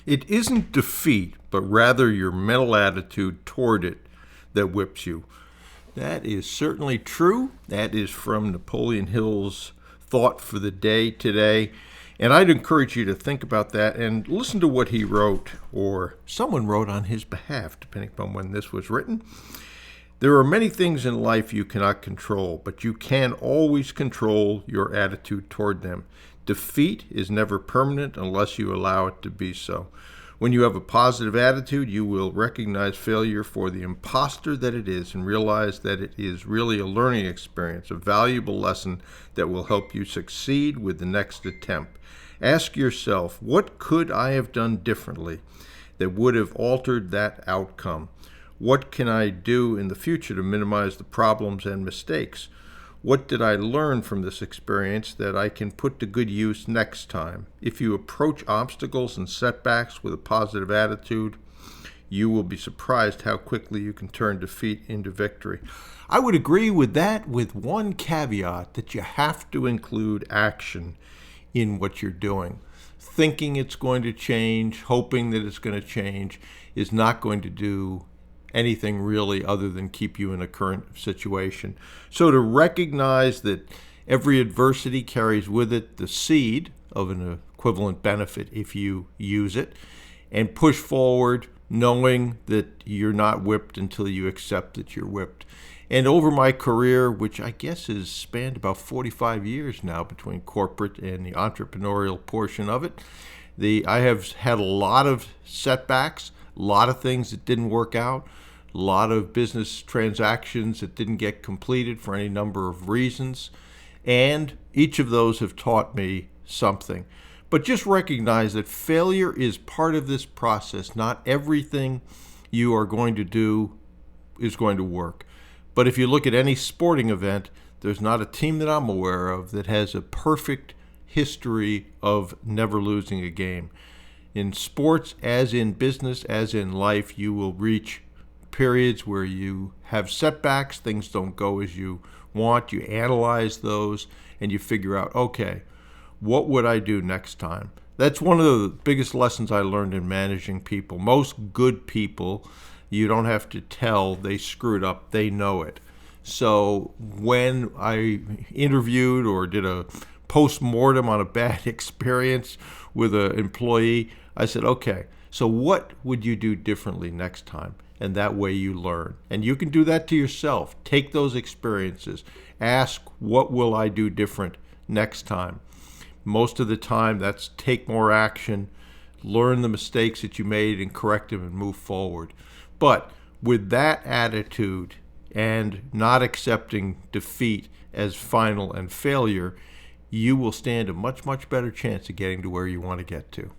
It isn't defeat, but rather your mental attitude toward it that whips you. That is certainly true. That is from Napoleon Hill's thought for the day today. And I'd encourage you to think about that and listen to what he wrote, or someone wrote on his behalf, depending upon when this was written. There are many things in life you cannot control, but you can always control your attitude toward them. Defeat is never permanent unless you allow it to be so. When you have a positive attitude, you will recognize failure for the imposter that it is and realize that it is really a learning experience, a valuable lesson that will help you succeed with the next attempt. Ask yourself, what could I have done differently that would have altered that outcome? What can I do in the future to minimize the problems and mistakes? What did I learn from this experience that I can put to good use next time? If you approach obstacles and setbacks with a positive attitude, you will be surprised how quickly you can turn defeat into victory. I would agree with that, with one caveat, that you have to include action in what you're doing. Thinking it's going to change, hoping that it's going to change, is not going to do anything really other than keep you in a current situation. So to recognize that every adversity carries with it the seed of an equivalent benefit if you use it, and push forward knowing that you're not whipped until you accept that you're whipped. And over my career, which I guess has spanned about 45 years now between corporate and the entrepreneurial portion of it, I have had a lot of setbacks, a lot of things that didn't work out, a lot of business transactions that didn't get completed for any number of reasons, and each of those have taught me something. But just recognize that failure is part of this process. Not everything you are going to do is going to work. But if you look at any sporting event, there's not a team that I'm aware of that has a perfect history of never losing a game. In sports, as in business, as in life, you will reach periods where you have setbacks, things don't go as you want, you analyze those, and you figure out, okay, what would I do next time? That's one of the biggest lessons I learned in managing people. Most good people, you don't have to tell they screwed up, they know it. So when I interviewed or did a post-mortem on a bad experience with an employee, I said, okay, so what would you do differently next time? And that way you learn. And you can do that to yourself. Take those experiences. Ask, what will I do different next time? Most of the time, that's take more action, learn the mistakes that you made and correct them and move forward. But with that attitude and not accepting defeat as final and failure, you will stand a much, much better chance of getting to where you want to get to.